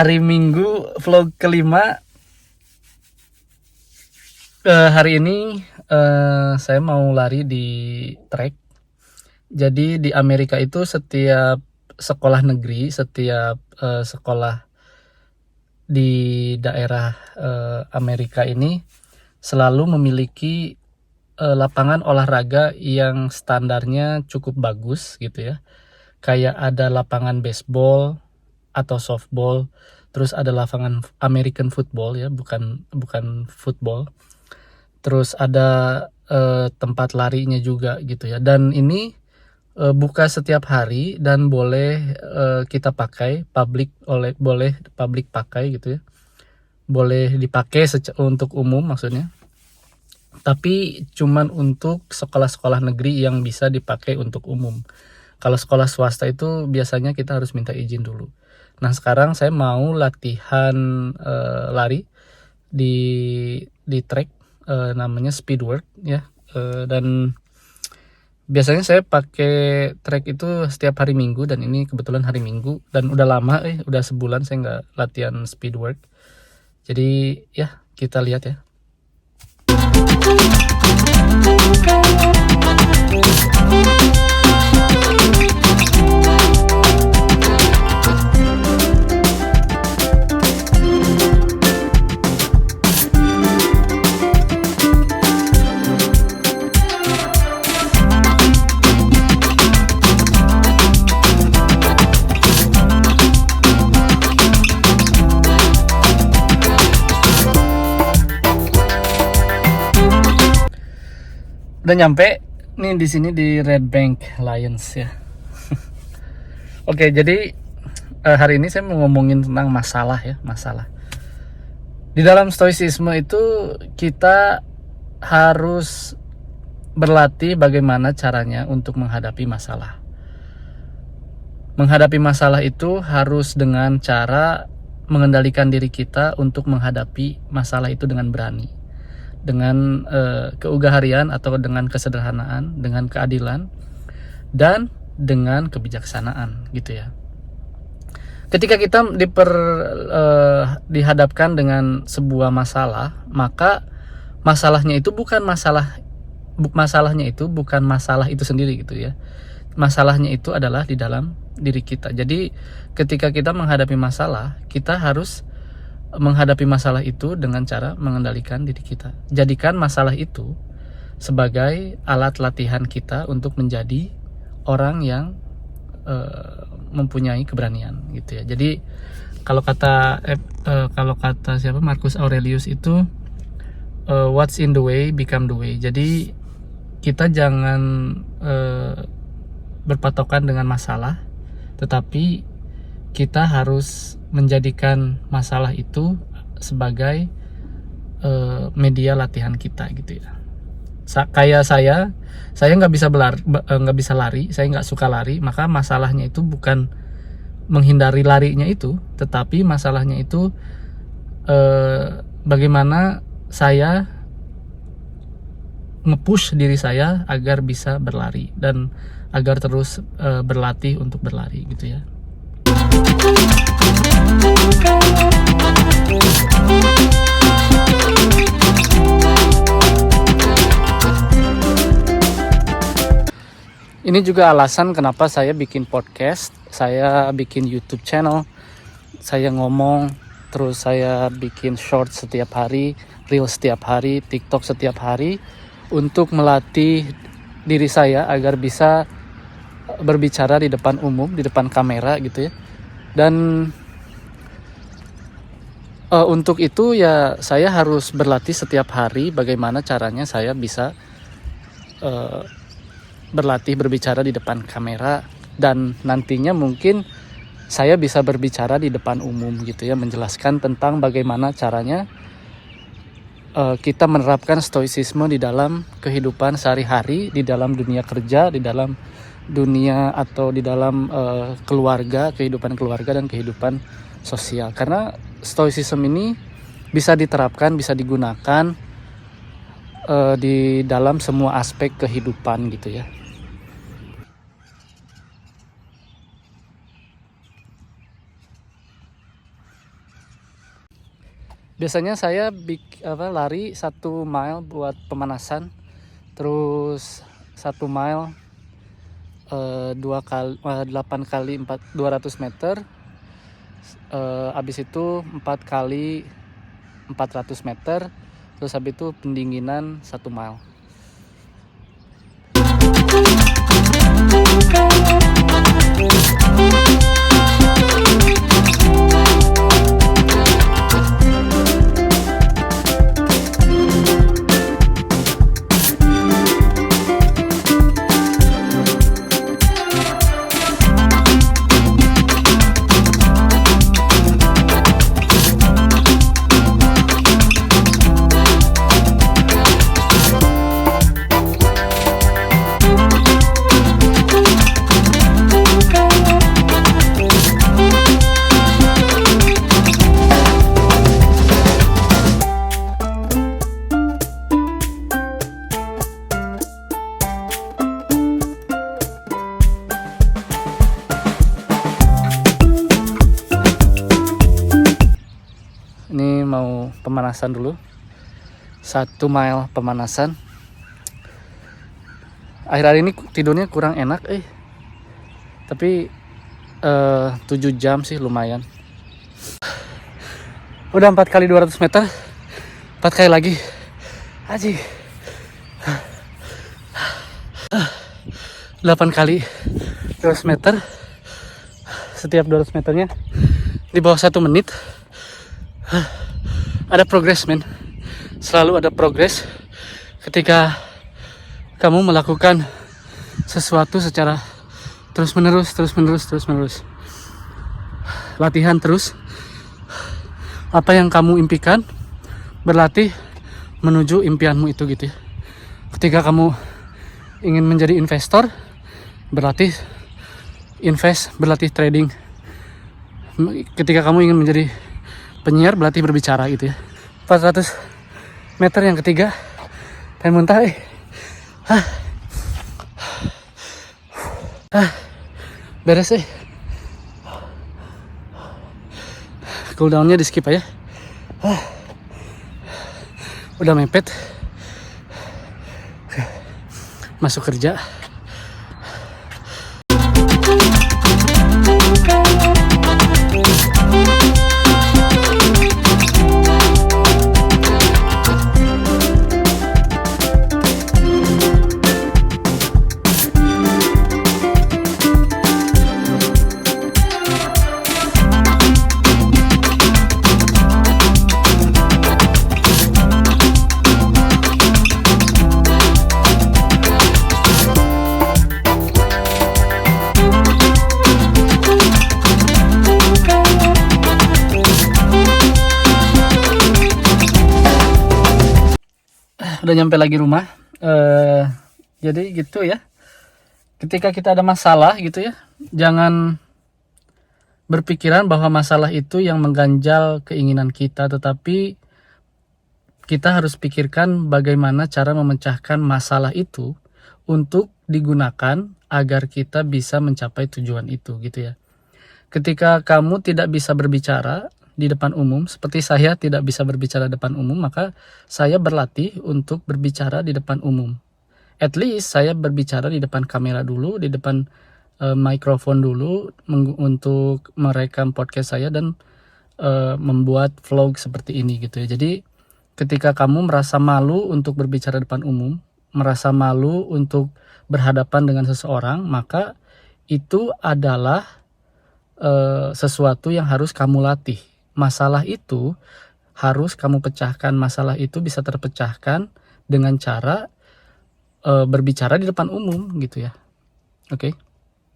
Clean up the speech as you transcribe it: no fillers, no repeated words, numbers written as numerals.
hari Minggu vlog kelima. Hari ini saya mau lari di track. Jadi di Amerika itu setiap sekolah negeri, setiap sekolah di daerah Amerika ini selalu memiliki lapangan olahraga yang standarnya cukup bagus gitu ya. Kayak ada lapangan baseball atau softball, terus ada lapangan American football ya, bukan football. Terus ada tempat larinya juga gitu ya. Dan ini buka setiap hari dan boleh kita pakai boleh publik pakai gitu ya. Boleh dipakai untuk umum maksudnya. Tapi cuman untuk sekolah-sekolah negeri yang bisa dipakai untuk umum. Kalau sekolah swasta itu biasanya kita harus minta izin dulu. Nah, sekarang saya mau latihan lari di track namanya Speedwork ya. Dan biasanya saya pakai track itu setiap hari Minggu, dan ini kebetulan hari Minggu, dan udah lama udah sebulan saya nggak latihan Speedwork. Jadi ya, kita lihat ya. Udah nyampe nih di sini di Red Bank Lions ya. Oke, jadi hari ini saya mau ngomongin tentang masalah. Di dalam stoicisme itu kita harus berlatih bagaimana caranya untuk menghadapi masalah. Menghadapi masalah itu harus dengan cara mengendalikan diri kita untuk menghadapi masalah itu dengan berani. Dengan keugaharian atau dengan kesederhanaan, dengan keadilan, dan dengan kebijaksanaan gitu ya. Ketika kita dihadapkan dengan sebuah masalah, maka masalahnya itu bukan masalah itu sendiri gitu ya. Masalahnya itu adalah di dalam diri kita. Jadi ketika kita menghadapi masalah, kita harus menghadapi masalah itu dengan cara mengendalikan diri kita. Jadikan masalah itu sebagai alat latihan kita untuk menjadi orang yang mempunyai keberanian gitu ya. Jadi kalau kata siapa, Marcus Aurelius itu what's in the way become the way. Jadi kita jangan berpatokan dengan masalah, tetapi kita harus menjadikan masalah itu sebagai media latihan kita gitu ya. Kayak saya nggak bisa lari, saya nggak suka lari, maka masalahnya itu bukan menghindari larinya itu, tetapi masalahnya itu bagaimana saya nge-push diri saya agar bisa berlari dan agar terus berlatih untuk berlari gitu ya. Ini juga alasan kenapa saya bikin podcast, saya bikin YouTube channel, saya ngomong, terus saya bikin short setiap hari, reel setiap hari, TikTok setiap hari, untuk melatih diri saya agar bisa berbicara di depan umum, di depan kamera gitu ya. Dan untuk itu ya saya harus berlatih setiap hari bagaimana caranya saya bisa berlatih berbicara di depan kamera, dan nantinya mungkin saya bisa berbicara di depan umum gitu ya, menjelaskan tentang bagaimana caranya kita menerapkan stoicisme di dalam kehidupan sehari-hari, di dalam dunia kerja, di dalam dunia atau di dalam keluarga, kehidupan keluarga dan kehidupan sosial. Karena stoicism ini bisa diterapkan, bisa digunakan di dalam semua aspek kehidupan gitu ya. Biasanya saya lari 1 mile buat pemanasan, terus 1 mile 8 kali 200 meter, habis itu 4 kali 400 meter, terus habis itu pendinginan 1 mile. Ini mau pemanasan dulu, 1 mile pemanasan. Akhir-akhir ini tidurnya kurang enak, tapi 7 jam sih lumayan. Udah 4 kali 200 meter, 4 kali lagi. Aji. 8 kali 200 meter. Setiap 200 meternya di bawah 1 menit. Ada progres, men. Selalu ada progres ketika kamu melakukan sesuatu secara terus menerus. Latihan terus. Apa yang kamu impikan, berlatih menuju impianmu itu gitu ya. Ketika kamu ingin menjadi investor, berlatih invest, berlatih trading. Ketika kamu ingin menjadi penyiar, berlatih berbicara gitu ya. 400 meter yang ketiga, pengen muntah. Beres. Cooldownnya di skip aja. Udah mepet. Masuk kerja. Udah nyampe lagi rumah. Jadi gitu ya, ketika kita ada masalah gitu ya, jangan berpikiran bahwa masalah itu yang mengganjal keinginan kita, tetapi kita harus pikirkan bagaimana cara memecahkan masalah itu untuk digunakan agar kita bisa mencapai tujuan itu gitu ya. Ketika kamu tidak bisa berbicara di depan umum, seperti saya tidak bisa berbicara di depan umum, maka saya berlatih untuk berbicara di depan umum. At least saya berbicara di depan kamera dulu, di depan mikrofon dulu untuk merekam podcast saya dan membuat vlog seperti ini gitu ya. Jadi ketika kamu merasa malu untuk berbicara di depan umum, merasa malu untuk berhadapan dengan seseorang, maka itu adalah sesuatu yang harus kamu latih. Masalah itu harus kamu pecahkan. Masalah itu bisa terpecahkan dengan cara berbicara di depan umum gitu ya. Oke.